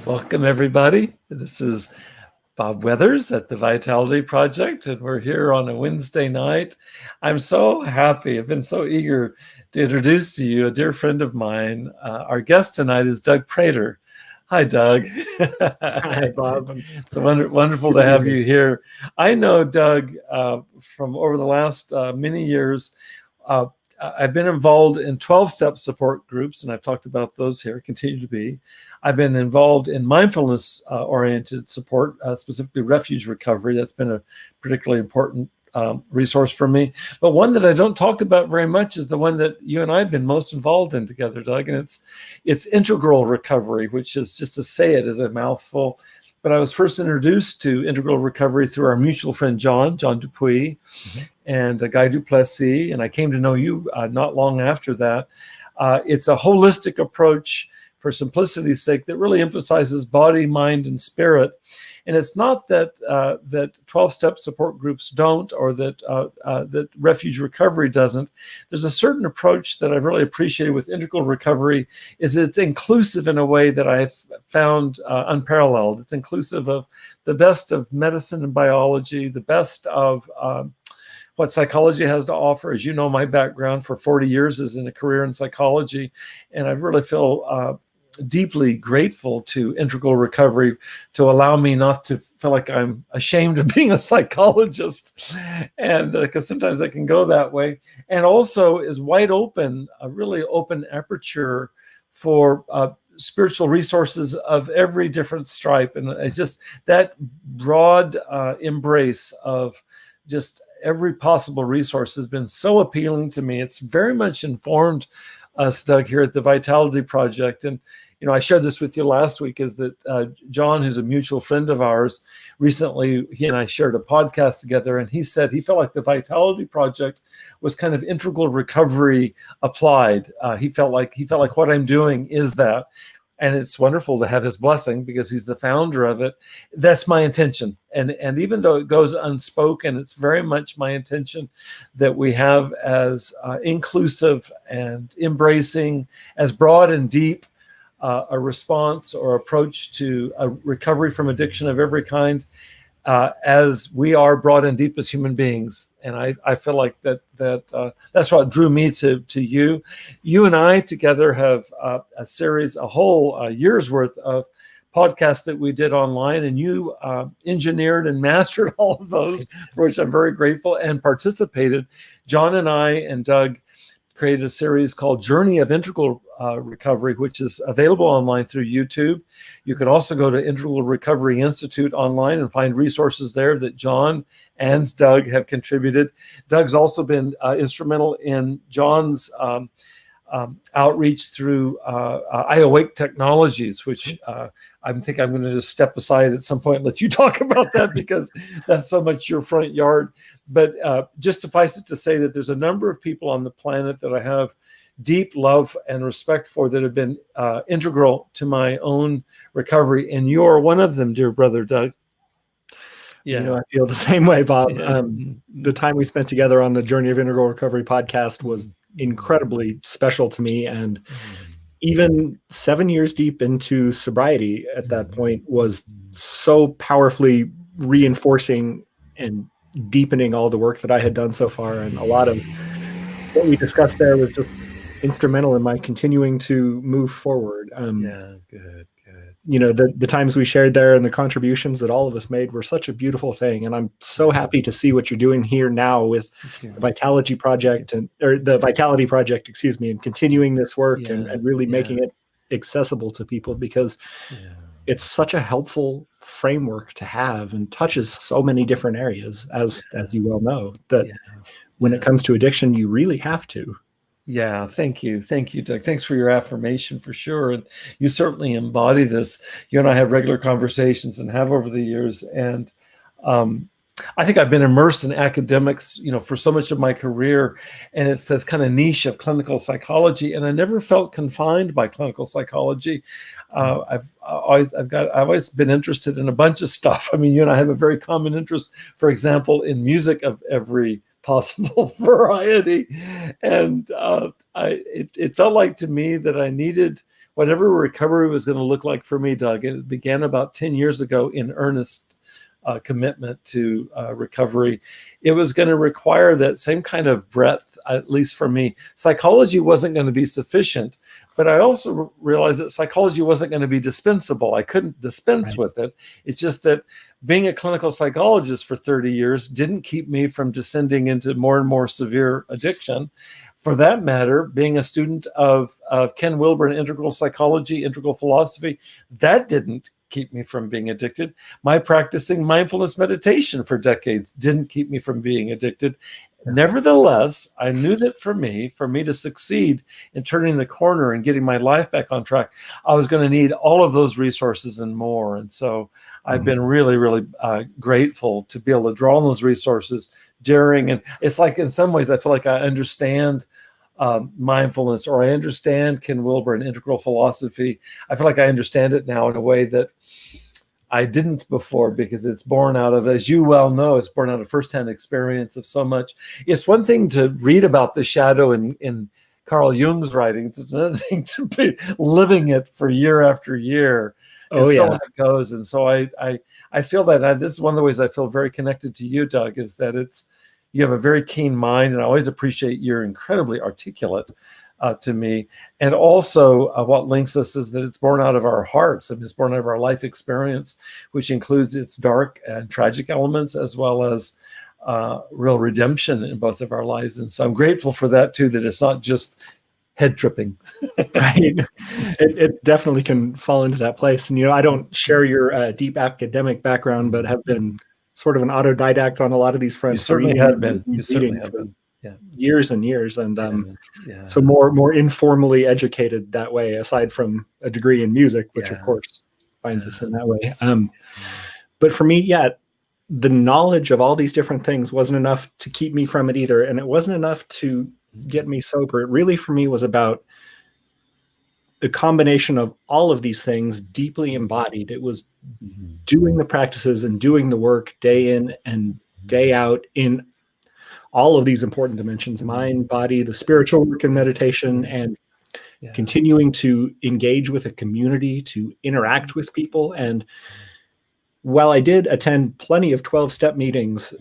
Welcome, everybody. This is Bob Weathers at the Vitality Project, and we're here on a Wednesday night. I'm so happy. I've been so eager to introduce to you a dear friend of mine. Our guest tonight is Doug Prater. Hi, Doug. Hi, Bob. It's wonderful to have you here. I know Doug from over the last many years. I've been involved in 12-step support groups, and I've talked about those here, continue to be. I've been involved in mindfulness-oriented support, specifically refuge recovery. That's been a particularly important resource for me. But one that I don't talk about very much is the one that you and I have been most involved in together, Doug, and it's integral recovery, which is, just to say it, is a mouthful. But I was first introduced to integral recovery through our mutual friend, Jon 𝗷𝗑𝗫, and 𝗙𝗶𝘁𝗶𝘶, and I came to know you not long after that. It's a holistic approach, for simplicity's sake, that really emphasizes body, mind, and spirit. And it's not that that 12-step support groups don't, or that that refuge recovery doesn't. There's a certain approach that I've really appreciated with integral recovery, is it's inclusive in a way that I've found unparalleled. It's inclusive of the best of medicine and biology, the best of what psychology has to offer. As you know, my background for 40 years is in a career in psychology, and I really feel deeply grateful to integral recovery to allow me not to feel like I'm ashamed of being a psychologist, and because sometimes I can go that way, and also is wide open, a really open aperture for spiritual resources of every different stripe. And it's just that broad embrace of just every possible resource has been so appealing to me. It's very much informed us, Doug, here at the Vitality Project. And, you know, I shared this with you last week, is that Jon, who's a mutual friend of ours, recently, he and I shared a podcast together, and he said he felt like the Vitality Project was kind of integral recovery applied. He felt like what I'm doing is that. And it's wonderful to have his blessing, because he's the founder of it. That's my intention. And even though it goes unspoken, it's very much my intention that we have as inclusive and embracing, as broad and deep a response or approach to a recovery from addiction of every kind as we are broad and deep as human beings. And I feel like that's what drew me to you. You and I together have a series, a whole year's worth of podcasts that we did online, and you engineered and mastered all of those, for which I'm very grateful, and participated. Jon and I and Doug created a series called Journey of Integral Recovery, which is available online through YouTube. You can also go to Integral Recovery Institute online and find resources there that Jon and Doug have contributed. Doug's also been instrumental in Jon's outreach through 𝗙𝗹𝗪 Technologies, which I think I'm going to just step aside at some point and let you talk about that, because that's so much your front yard. But just suffice it to say that there's a number of people on the planet that I have deep love and respect for, that have been integral to my own recovery. And you're one of them, dear brother Doug. Yeah, you know, I feel the same way, Bob. Yeah. The time we spent together on the Journey of Integral Recovery podcast was incredibly special to me. And even 7 years deep into sobriety at that point was so powerfully reinforcing and deepening all the work that I had done so far. And a lot of what we discussed there was just instrumental in my continuing to move forward. Yeah, good. You know, the times we shared there and the contributions that all of us made were such a beautiful thing. And I'm so happy to see what you're doing here now with the Vitality Project, and continuing this work and really making it accessible to people, because it's such a helpful framework to have and touches so many different areas, as you well know, that when it comes to addiction, you really have to. Yeah, thank you, Doug. Thanks for your affirmation, for sure. And you certainly embody this. You and I have regular conversations, and have over the years. And I think I've been immersed in academics, you know, for so much of my career, and it's this kind of niche of clinical psychology. And I never felt confined by clinical psychology. I've always been interested in a bunch of stuff. I mean, you and I have a very common interest, for example, in music of every possible variety. And it felt like to me that I needed whatever recovery was going to look like for me, Doug, it began about 10 years ago in earnest commitment to recovery. It was going to require that same kind of breadth, at least for me. Psychology wasn't going to be sufficient, but I also realized that psychology wasn't going to be dispensable. I couldn't dispense with it. It's just that being a clinical psychologist for 30 years didn't keep me from descending into more and more severe addiction. For that matter, being a student of Ken Wilber in integral psychology, integral philosophy, that didn't keep me from being addicted. My practicing mindfulness meditation for decades didn't keep me from being addicted. Nevertheless, I knew that for me to succeed in turning the corner and getting my life back on track, I was going to need all of those resources and more. And so I've been really, really grateful to be able to draw on those resources during, and it's like in some ways I feel like I understand mindfulness, or I understand Ken Wilber and integral philosophy. I feel like I understand it now in a way that I didn't before, because it's born out of, as you well know, it's born out of firsthand experience of so much. It's one thing to read about the shadow in Carl Jung's writings. It's another thing to be living it for year after year. And so on it goes. And so I feel that this is one of the ways I feel very connected to you, Doug, is that you have a very keen mind, and I always appreciate you're incredibly articulate to me. And also what links us is that it's born out of our hearts. I mean, it's born out of our life experience, which includes its dark and tragic elements, as well as real redemption in both of our lives. And so I'm grateful for that too, that it's not just head tripping. Right. It definitely can fall into that place. And, I don't share your deep academic background, but have been sort of an autodidact on a lot of these fronts. You certainly have been. You certainly have been. Yeah. Years and years. And so more informally educated that way, aside from a degree in music, which of course finds us in that way. But for me, the knowledge of all these different things wasn't enough to keep me from it either. And it wasn't enough to get me sober. It really, for me, was about the combination of all of these things deeply embodied. It was doing the practices and doing the work day in and day out in all of these important dimensions: mind, body, the spiritual work and meditation, and continuing to engage with a community, to interact with people. And while I did attend plenty of 12-step meetings,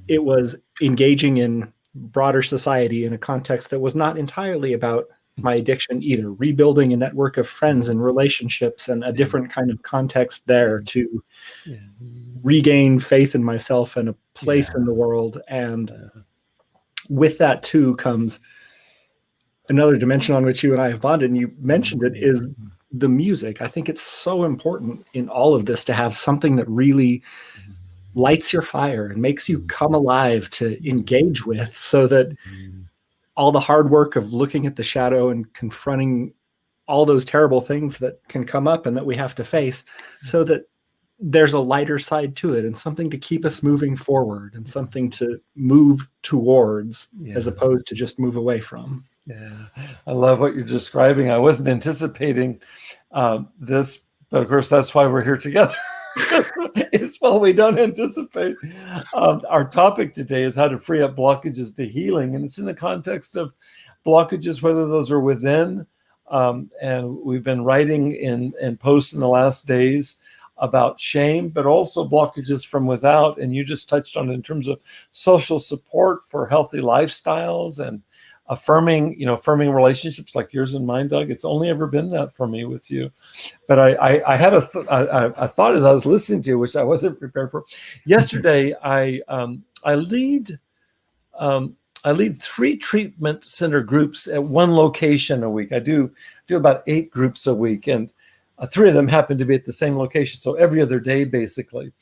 it was engaging in broader society in a context that was not entirely about my addiction either, rebuilding a network of friends and relationships and a different kind of context there to regain faith in myself and a place in the world. And with that too comes another dimension on which you and I have bonded, and you mentioned it, is the music. I think it's so important in all of this to have something that really lights your fire and makes you come alive to engage with, so that all the hard work of looking at the shadow and confronting all those terrible things that can come up and that we have to face, so that there's a lighter side to it and something to keep us moving forward and something to move towards as opposed to just move away from. Yeah, I love what you're describing. I wasn't anticipating this, but of course, that's why we're here together. It's what we don't anticipate. Our topic today is how to free up blockages to healing. And it's in the context of blockages, whether those are within, and we've been writing in posts in the last days about shame, but also blockages from without. And you just touched on it in terms of social support for healthy lifestyles and affirming relationships like yours and mine, Doug. It's only ever been that for me with you. But I had a thought as I was listening to you, which I wasn't prepared for. Yesterday, I lead 3 treatment center groups at one location a week. I do about 8 groups a week, and 3 of them happen to be at the same location, so every other day basically.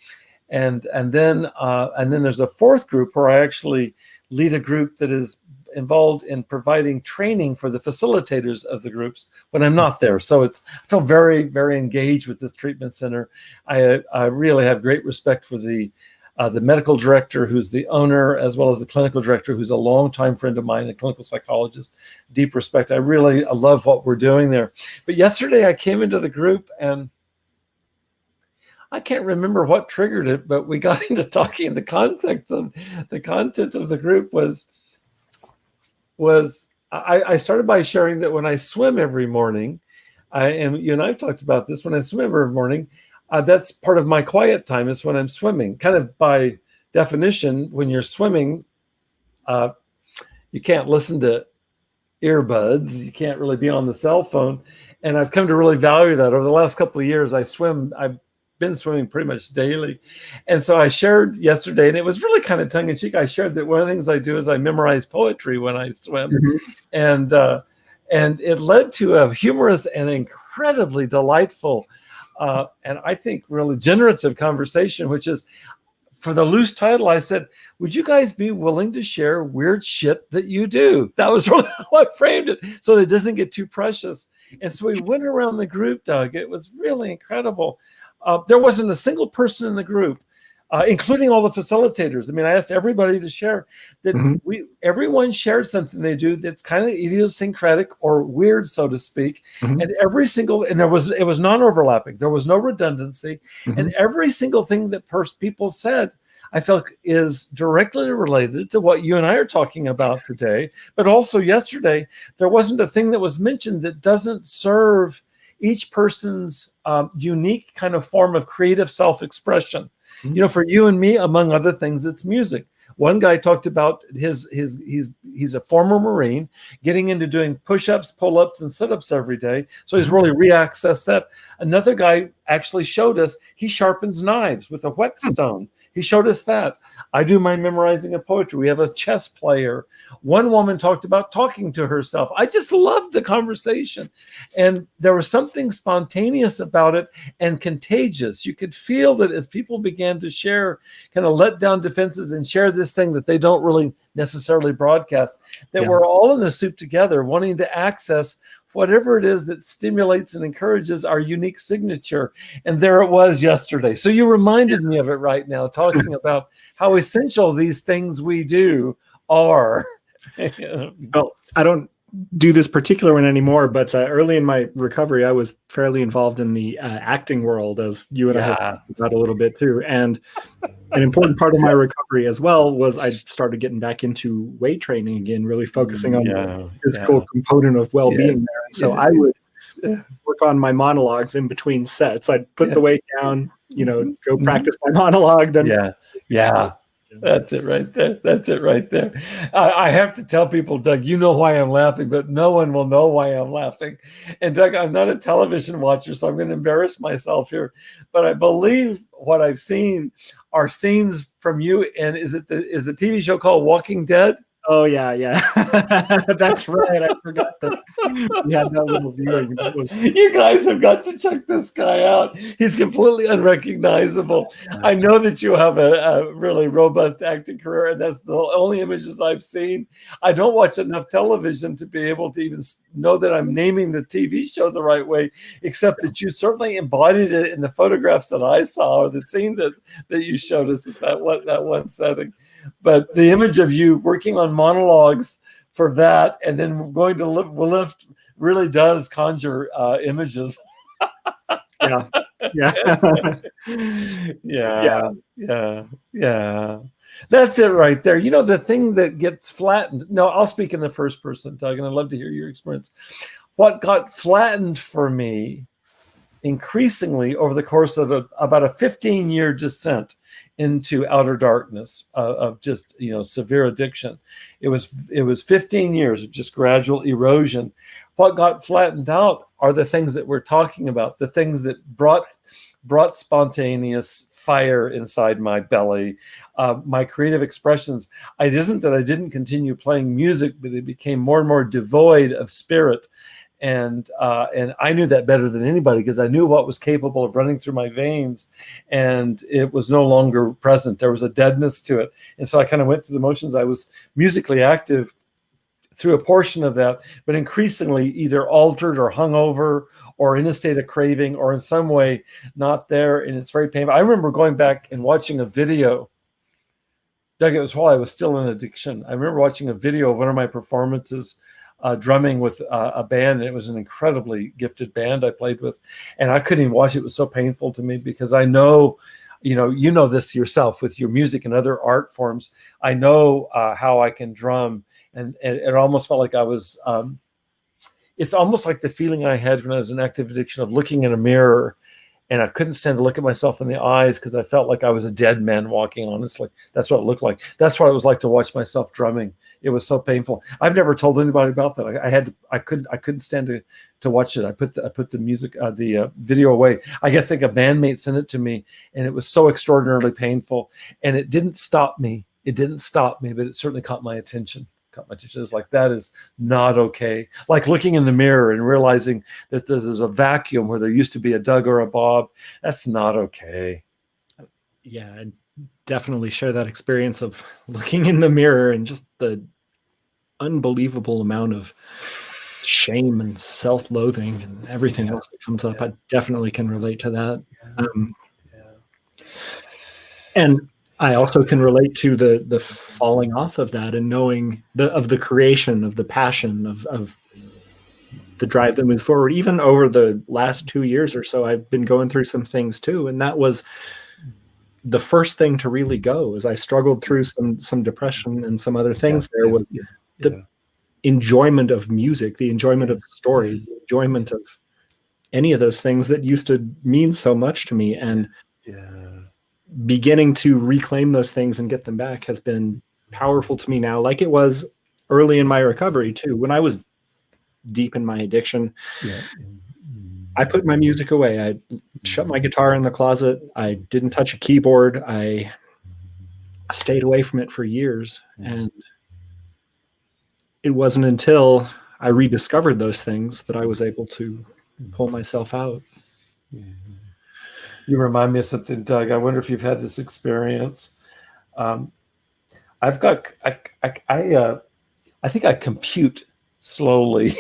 And then there's a 4th group where I actually lead a group that is involved in providing training for the facilitators of the groups when I'm not there. So I feel very, very engaged with this treatment center. I really have great respect for the medical director, who's the owner, as well as the clinical director, who's a longtime friend of mine, a clinical psychologist. Deep respect. I love what we're doing there. But yesterday I came into the group, and I can't remember what triggered it, but we got into talking. The content of the group was I started by sharing that when I swim every morning, and you and I've talked about this, when I swim every morning, that's part of my quiet time is when I'm swimming. Kind of by definition, when you're swimming, you can't listen to earbuds. You can't really be on the cell phone. And I've come to really value that. Over the last couple of years, I've been swimming pretty much daily. And so I shared yesterday, and it was really kind of tongue in cheek. I shared that one of the things I do is I memorize poetry when I swim. And it led to a humorous and incredibly delightful, and I think really generative conversation, which is, for the loose title, I said, would you guys be willing to share weird shit that you do? That was really how I framed it, so that it doesn't get too precious. And so we went around the group, Doug. It was really incredible. There wasn't a single person in the group, including all the facilitators. I mean, I asked everybody to share that everyone shared something they do that's kind of idiosyncratic or weird, so to speak. And it was non-overlapping. There was no redundancy. And every single thing that people said, I felt is directly related to what you and I are talking about today. But also yesterday, there wasn't a thing that was mentioned that doesn't serve each person's unique kind of form of creative self-expression. You know, for you and me, among other things, it's music. One guy talked about he's a former Marine, getting into doing push-ups, pull-ups, and sit-ups every day. So he's really reaccessed that. Another guy actually showed us he sharpens knives with a whetstone. He showed us that. I do my memorizing of poetry. We have a chess player. One woman talked about talking to herself. I just loved the conversation. And there was something spontaneous about it and contagious. You could feel that as people began to share, kind of let down defenses and share this thing that they don't really necessarily broadcast, that we're all in the soup together, wanting to access whatever it is that stimulates and encourages our unique signature. And there it was yesterday. So you reminded me of it right now, talking about how essential these things we do are. Well, I don't do this particular one anymore, but early in my recovery, I was fairly involved in the acting world, as you and I have talked about a little bit too. And an important part of my recovery as well was I started getting back into weight training again, really focusing on the physical component of well-being there. And so I would work on my monologues in between sets. I'd put the weight down, go practice my monologue. Then That's it right there. That's it right there. I have to tell people, Doug, you know why I'm laughing, but no one will know why I'm laughing. And Doug, I'm not a television watcher, so I'm going to embarrass myself here. But I believe what I've seen are scenes from you. And is the TV show called Walking Dead? Oh, yeah. That's right. I forgot that we had that little viewing. You guys have got to check this guy out. He's completely unrecognizable. I know that you have a really robust acting career, and that's the only images I've seen. I don't watch enough television to be able to even know that I'm naming the TV show the right way, except that you certainly embodied it in the photographs that I saw, or the scene that you showed us at that one setting. But the image of you working on monologues for that, and then going to lift really does conjure images. Yeah. That's it right there. You know, the thing that gets flattened. No, I'll speak in the first person, Doug, and I'd love to hear your experience. What got flattened for me increasingly over the course of about a 15-year descent into outer darkness of just, severe addiction. It was 15 years of just gradual erosion. What got flattened out are the things that we're talking about, the things that brought spontaneous fire inside my belly, my creative expressions. It isn't that I didn't continue playing music, but it became more and more devoid of spirit. And I knew that better than anybody, because I knew what was capable of running through my veins, and it was no longer present. There was a deadness to it. And so I kind of went through the motions. I was musically active through a portion of that, but increasingly either altered or hungover or in a state of craving or in some way not there. And it's very painful. I remember going back and watching a video. Doug, it was while I was still in addiction. I remember watching a video of one of my performances, drumming with a band. And it was an incredibly gifted band I played with, and I couldn't even watch it. It was so painful to me, because I know, you know this yourself with your music and other art forms. I know how I can drum, and it almost felt like I was it's almost like the feeling I had when I was in active addiction of looking in a mirror, and I couldn't stand to look at myself in the eyes because I felt like I was a dead man walking, honestly. That's what it looked like. That's what it was like to watch myself drumming. It was so painful. I've never told anybody about that. I couldn't stand to watch it. I put the music, the video away. I guess like a bandmate sent it to me, and it was so extraordinarily painful. And it didn't stop me. It didn't stop me, but it certainly caught my attention. It's like, that is not okay. Like looking in the mirror and realizing that there's a vacuum where there used to be a Doug or a Bob. That's not okay. Yeah, I definitely share that experience of looking in the mirror and just the unbelievable amount of shame and self-loathing and everything else that comes up. I definitely can relate to that. And I also can relate to the falling off of that and knowing the creation, of the passion, of the drive that moves forward. Even over the last 2 years or so, I've been going through some things too. And that was the first thing to really go. As I struggled through some depression and some other things, there was the enjoyment of music, the enjoyment of story, the enjoyment of any of those things that used to mean so much to me. And beginning to reclaim those things and get them back has been powerful to me now, like it was early in my recovery too. When I was deep in my addiction, I put my music away. I shut my guitar in the closet. I didn't touch a keyboard. I stayed away from it for years. And it wasn't until I rediscovered those things that I was able to pull myself out. You remind me of something, Doug. I wonder if you've had this experience. I think I compute slowly.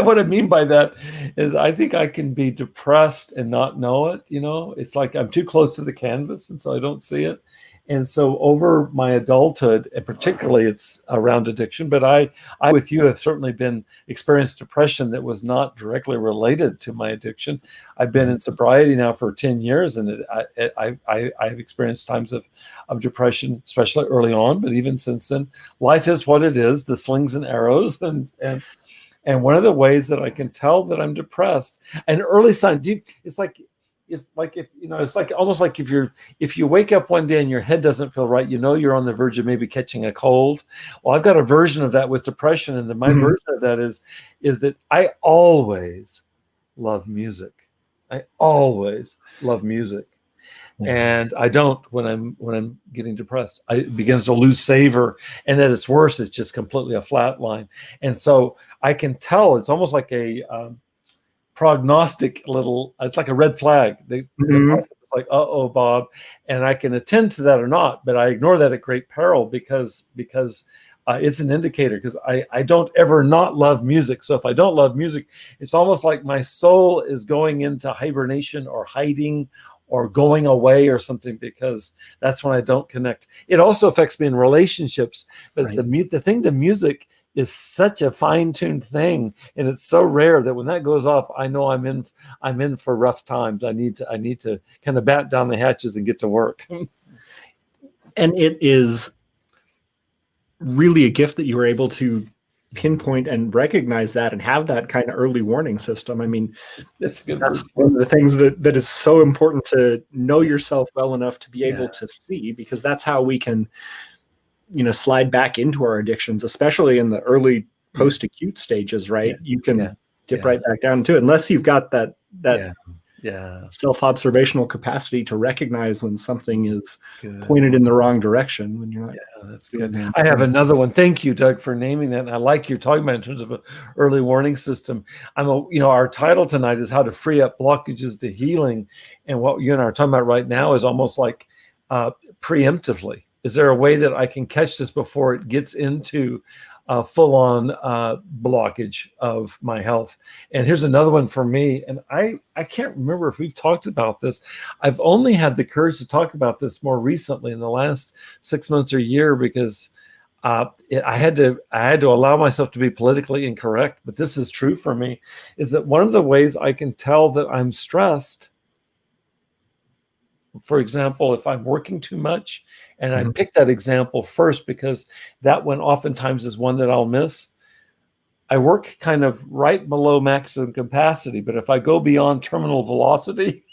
What I mean by that is I think I can be depressed and not know it. It's like I'm too close to the canvas, and so I don't see it. And so over my adulthood, and particularly it's around addiction, but I with you have certainly experienced depression that was not directly related to my addiction. I've been in sobriety now for 10 years, and I've experienced times of depression, especially early on, but even since then. Life is what it is, the slings and arrows. And one of the ways that I can tell that I'm depressed, an early sign, it's like almost like if you wake up one day and your head doesn't feel right, you're on the verge of maybe catching a cold. Well, I've got a version of that with depression, and my version of that is that I always love music. I always love music. And I don't when I'm getting depressed. It begins to lose savor, and at its worst, it's just completely a flat line. And so I can tell it's almost like a prognostic it's like a red flag. It's like, uh-oh, Bob. And I can attend to that or not, but I ignore that at great peril because it's an indicator, because I don't ever not love music. So if I don't love music, it's almost like my soul is going into hibernation or hiding or going away or something, because that's when I don't connect. It also affects me in relationships, but the thing to music is such a fine-tuned thing, and it's so rare that when that goes off, I know I'm in for rough times. I need to kind of bat down the hatches and get to work. And it is really a gift that you were able to pinpoint and recognize that and have that kind of early warning system. I mean, that's one of the things that is so important, to know yourself well enough to be able to see, because that's how we can slide back into our addictions, especially in the early post-acute stages, right? You can dip right back down into it, unless you've got that self-observational capacity to recognize when something is pointed in the wrong direction, when you're not. That's good. I have another one. Thank you, Doug, for naming that. And I like you're talking about in terms of an early warning system. Our title tonight is How to Free Up Blockages to Healing. And what you and I are talking about right now is almost like preemptively. Is there a way that I can catch this before it gets into full-on blockage of my health? And here's another one for me. And I can't remember if we've talked about this. I've only had the courage to talk about this more recently in the last 6 months or year, because I had to allow myself to be politically incorrect. But this is true for me, is that one of the ways I can tell that I'm stressed, for example, if I'm working too much, and I picked that example first because that one oftentimes is one that I'll miss. I work kind of right below maximum capacity, but if I go beyond terminal velocity,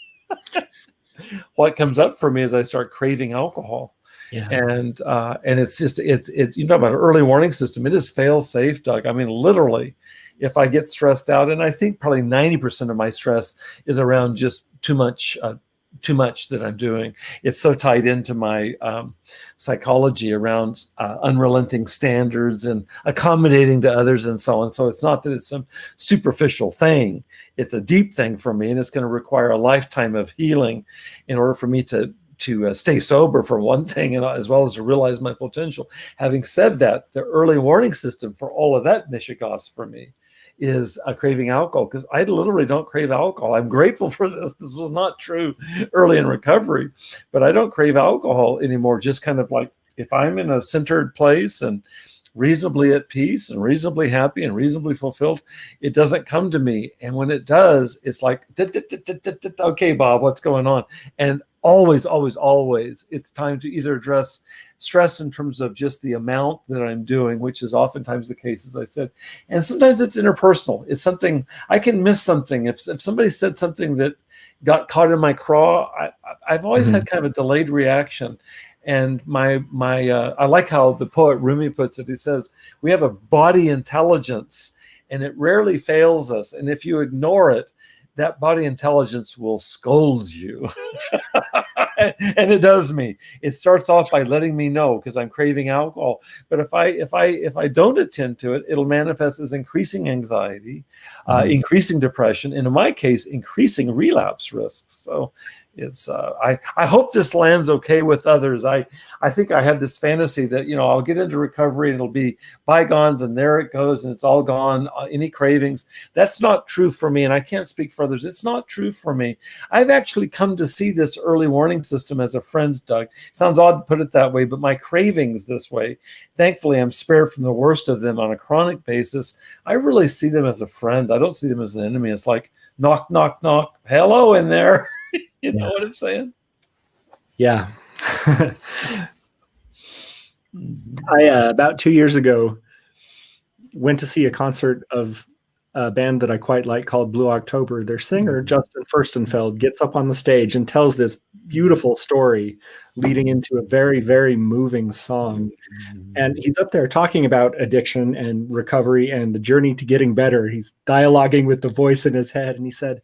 what comes up for me is I start craving alcohol. Yeah. And it's just, it's you talk about an early warning system. It is fail safe, Doug. I mean, literally, if I get stressed out, and I think probably 90% of my stress is around just too much that I'm doing. It's so tied into my psychology around unrelenting standards and accommodating to others and so on. So it's not that it's some superficial thing. It's a deep thing for me, and it's going to require a lifetime of healing in order for me to stay sober, for one thing, and as well as to realize my potential. Having said that, the early warning system for all of that 𝗙𝗂𝗃 for me is craving alcohol, because I literally don't crave alcohol. I'm grateful for this. This was not true early in recovery, but I don't crave alcohol anymore. Just kind of like, if I'm in a centered place and reasonably at peace and reasonably happy and reasonably fulfilled, it doesn't come to me. And when it does, it's like, okay, Bob, what's going on? And always, always, always, it's time to either address stress in terms of just the amount that I'm doing, which is oftentimes the case, as I said. And sometimes it's interpersonal. It's something, I can miss something. If somebody said something that got caught in my craw, I've always had kind of a delayed reaction. And I like how the poet Rumi puts it. He says, we have a body intelligence, and it rarely fails us. And if you ignore it, that body intelligence will scold you. And it does me. It starts off by letting me know because I'm craving alcohol. But if I don't attend to it, it'll manifest as increasing anxiety, increasing depression, and in my case, increasing relapse risks. So it's I hope this lands okay with others. I think I had this fantasy that, you know, I'll get into recovery and it'll be bygones and there it goes and it's all gone, any cravings. That's not true for me, and I can't speak for others. It's not true for me. I've actually come to see this early warning system as a friend, Doug. Sounds odd to put it that way, but my cravings this way, thankfully I'm spared from the worst of them on a chronic basis. I really see them as a friend. I don't see them as an enemy. It's like knock, knock, knock, hello in there. You know what I'm saying? Yeah. I about 2 years ago went to see a concert of a band that I quite like called Blue October. Their singer, Justin Ferstenfeld, gets up on the stage and tells this beautiful story leading into a very, very moving song. And he's up there talking about addiction and recovery and the journey to getting better. He's dialoguing with the voice in his head. And he said,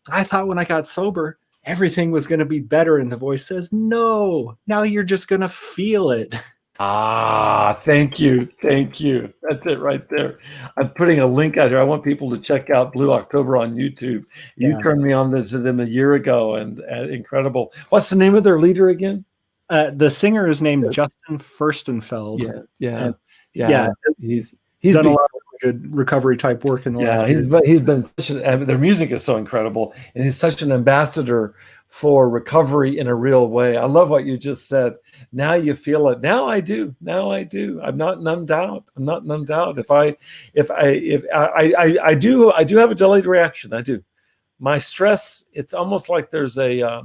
I thought when I got sober, everything was going to be better. And the voice says, no, now you're just going to feel it. Ah, thank you. Thank you. That's it right there. I'm putting a link out here. I want people to check out Blue October on YouTube. You turned me on to them a year ago, and incredible. What's the name of their leader again? The singer is named Justin Ferstenfeld. Yeah. He's done a lot of good recovery type work in the last year. He's been their music is so incredible, and he's such an ambassador for recovery in a real way. I love what you just said. Now you feel it. Now I do. I'm not numbed out. I do have a delayed reaction. I do. My stress, it's almost like there's a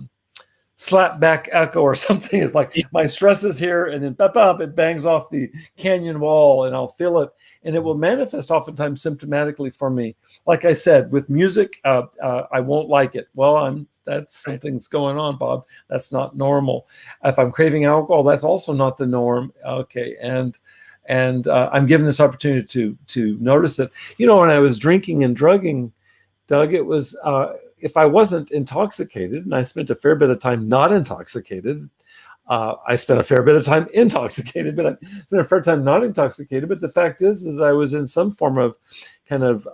slap back echo or something. It's like my stress is here, and then it bangs off the canyon wall, and I'll feel it, and it will manifest oftentimes symptomatically for me. Like I said, with music, I won't like it. Well, that's something's going on, Bob. That's not normal. If I'm craving alcohol, that's also not the norm. Okay, and I'm given this opportunity to notice it. You know, when I was drinking and drugging, Doug, it was. If I wasn't intoxicated, and I spent a fair bit of time not intoxicated, I spent a fair bit of time intoxicated, but I spent a fair time not intoxicated. But the fact is I was in some form of kind of,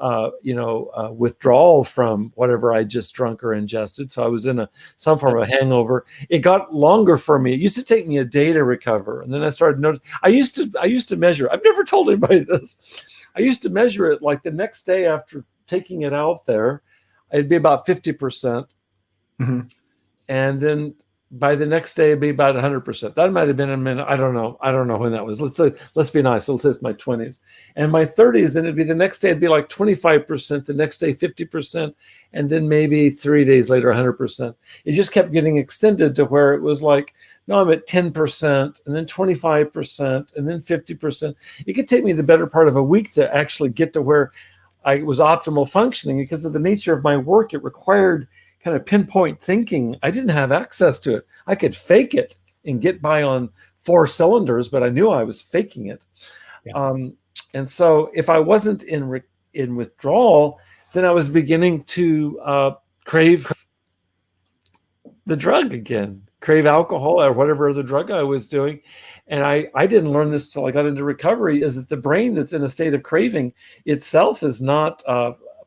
withdrawal from whatever I just drunk or ingested. So I was in some form of hangover. It got longer for me. It used to take me a day to recover. And then I started noticing, I used to measure, I've never told anybody this. I used to measure it like the next day after taking it out there, it'd be about 50%. And then by the next day it'd be about 100%. That might have been a minute. I don't know when that was. Let's be nice. Let's say it's my 20s. And my 30s, then it'd be the next day it'd be like 25%, the next day 50%, and then maybe 3 days later 100%. It just kept getting extended to where it was like, no, I'm at 10%, and then 25%, and then 50%. It could take me the better part of a week to actually get to where I was optimal functioning, because of the nature of my work. It required kind of pinpoint thinking. I didn't have access to it. I could fake it and get by on 4 cylinders, but I knew I was faking it. Yeah. And so if I wasn't in withdrawal, then I was beginning to crave the drug again, crave alcohol or whatever other drug I was doing. And I didn't learn this till I got into recovery, is that the brain that's in a state of craving itself is not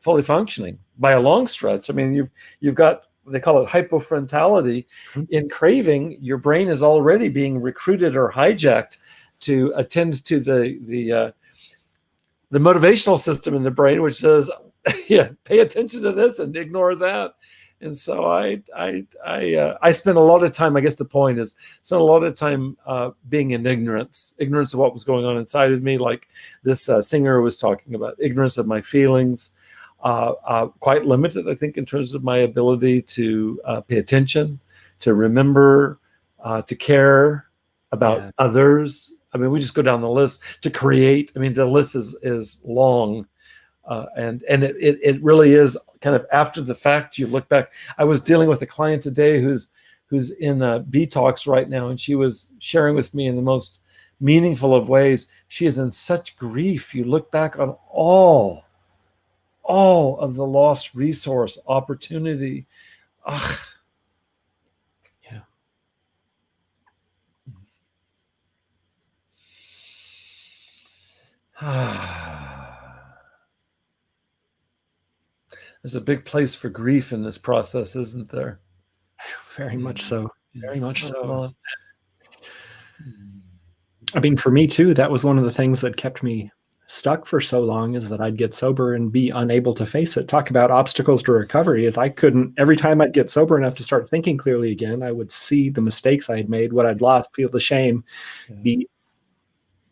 fully functioning by a long stretch. I mean, you've got, they call it hypofrontality. In craving, your brain is already being recruited or hijacked to attend to the motivational system in the brain, which says, yeah, pay attention to this and ignore that. And so I spent a lot of time, I guess the point is, spent a lot of time being in ignorance of what was going on inside of me, like this singer was talking about, ignorance of my feelings, quite limited, I think, in terms of my ability to pay attention, to remember, to care about others. I mean, we just go down the list, to create. I mean, the list is long. And it really is kind of after the fact. You look back. I was dealing with a client today who's in detox right now, and she was sharing with me in the most meaningful of ways. She is in such grief. You look back on all of the lost resource, opportunity. Ugh. There's a big place for grief in this process, isn't there? Very much so. Very much so. I mean, for me too, that was one of the things that kept me stuck for so long, is that I'd get sober and be unable to face it. Talk about obstacles to recovery, is I couldn't, every time I'd get sober enough to start thinking clearly again, I would see the mistakes I had made, what I'd lost, feel the shame, be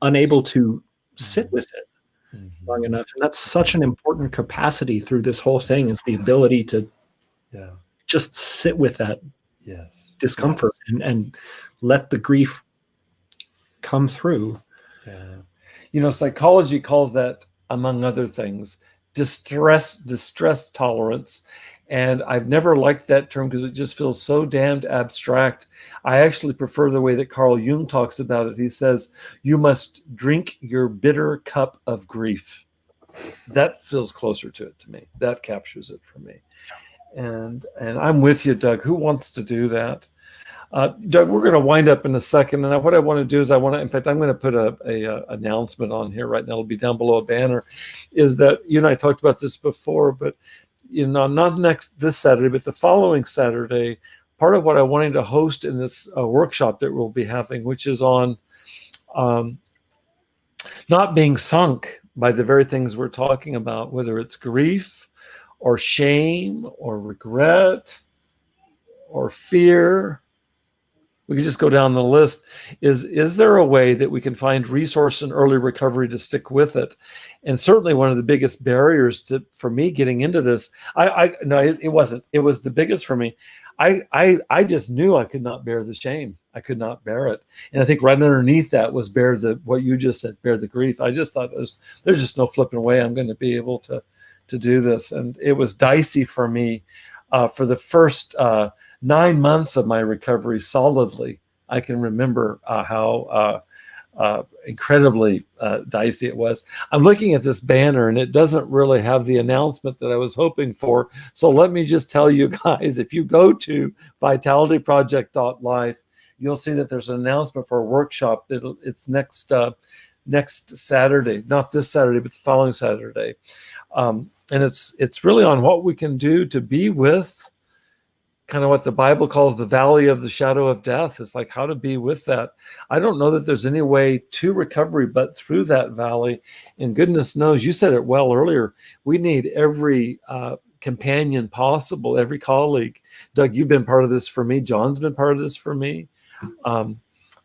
unable to sit with it long enough. And that's such an important capacity through this whole thing, is the ability to just sit with that discomfort and let the grief come through. You know, psychology calls that, among other things, distress tolerance. And I've never liked that term because it just feels so damned abstract. I actually prefer the way that Carl Jung talks about it. He says, you must drink your bitter cup of grief. That feels closer to it to me. That captures it for me. And I'm with you, Doug. Who wants to do that? Doug, we're going to wind up in a second. And what I want to do is in fact, I'm going to put a announcement on here right now. It'll be down below a banner. Is that, you and I talked about this before, but you know, not this Saturday, but the following Saturday, part of what I wanted to host in this workshop that we'll be having, which is on not being sunk by the very things we're talking about, whether it's grief or shame or regret or fear. We could just go down the list. Is there a way that we can find resource in early recovery to stick with it? And certainly one of the biggest barriers for me getting into this, no, it wasn't. It was the biggest for me. I just knew I could not bear the shame. I could not bear it. And I think right underneath that was what you just said, bear the grief. I just thought there's just no flipping way I'm going to be able to do this. And it was dicey for me for the first 9 months of my recovery solidly. I can remember how incredibly dicey it was. I'm looking at this banner and it doesn't really have the announcement that I was hoping for. So let me just tell you guys, if you go to vitalityproject.life, you'll see that there's an announcement for a workshop. It's next Saturday, not this Saturday, but the following Saturday. And it's really on what we can do to be with kind of what the Bible calls the valley of the shadow of death. It's like how to be with that. I don't know that there's any way to recovery but through that valley. And goodness knows, you said it well earlier, we need every companion possible, every colleague. Doug, you've been part of this for me. John's been part of this for me.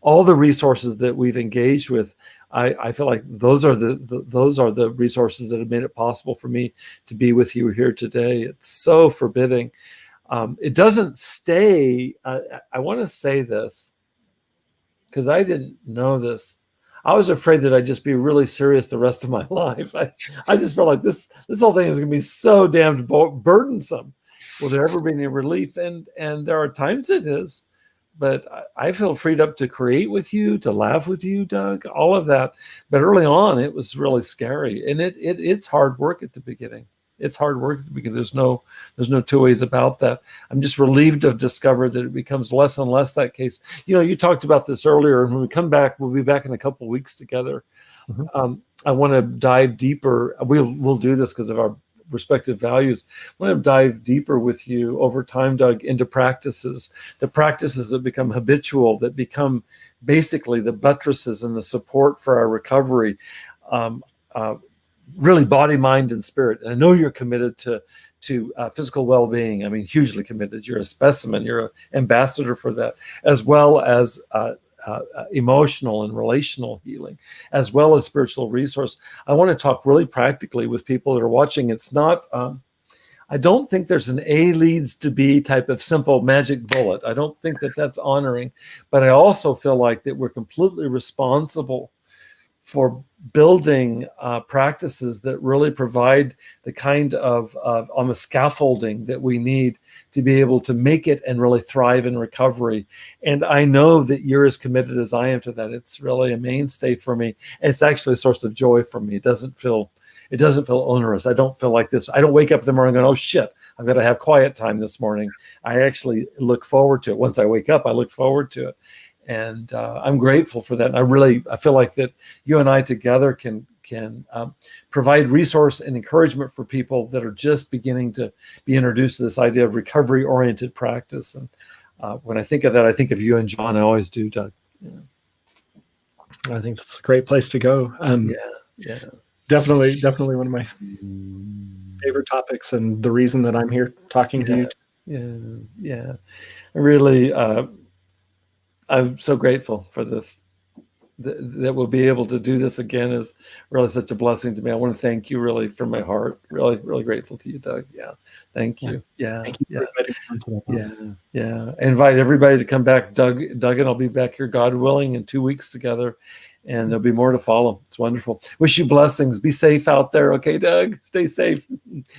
All the resources that we've engaged with, I feel like those are the resources that have made it possible for me to be with you here today. It's so forbidding. It doesn't stay. I want to say this because I didn't know this. I was afraid that I'd just be really serious the rest of my life. I just felt like this whole thing is going to be so damned burdensome. Will there ever be any relief? And there are times it is, but I feel freed up to create with you, to laugh with you, Doug, all of that. But early on, it was really scary, and it's hard work at the beginning. It's hard work at the beginning. There's no two ways about that. I'm just relieved to discover that it becomes less and less that case. You know, you talked about this earlier, and when we come back, we'll be back in a couple of weeks together. Mm-hmm. I want to dive deeper. We'll do this because of our respective values. I want to dive deeper with you over time, Doug, into practices, the practices that become habitual, that become basically the buttresses and the support for our recovery. Really body, mind, and spirit. And I know you're committed to physical well-being. I mean, hugely committed. You're a specimen. You're an ambassador for that, as well as emotional and relational healing, as well as spiritual resource. I want to talk really practically with people that are watching. It's not, I don't think there's an A leads to B type of simple magic bullet. I don't think that that's honoring, but I also feel like that we're completely responsible for building practices that really provide the kind of on the scaffolding that we need to be able to make it and really thrive in recovery. And I know that you're as committed as I am to that. It's really a mainstay for me. And it's actually a source of joy for me. It doesn't feel onerous. I don't feel like this. I don't wake up in the morning going, oh shit, I've got to have quiet time this morning. I actually look forward to it. Once I wake up, I look forward to it. And I'm grateful for that. And I feel like that you and I together can provide resource and encouragement for people that are just beginning to be introduced to this idea of recovery-oriented practice. And when I think of that, I think of you and John. I always do, Doug. Yeah. I think that's a great place to go. Yeah. Definitely one of my favorite topics, and the reason that I'm here talking to you. Yeah. Really, I'm so grateful for this, that we'll be able to do this again is really such a blessing to me. I want to thank you really from my heart. Really, really grateful to you, Doug. Yeah. Thank you. Yeah. Thank you Yeah. I invite everybody to come back. Doug and I'll be back here, God willing, in 2 weeks together. And there'll be more to follow. It's wonderful. Wish you blessings. Be safe out there. Okay, Doug? Stay safe.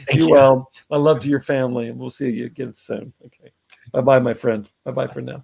Thank you. Well. My love to your family, and we'll see you again soon. Okay. Bye-bye, my friend. Bye-bye for now.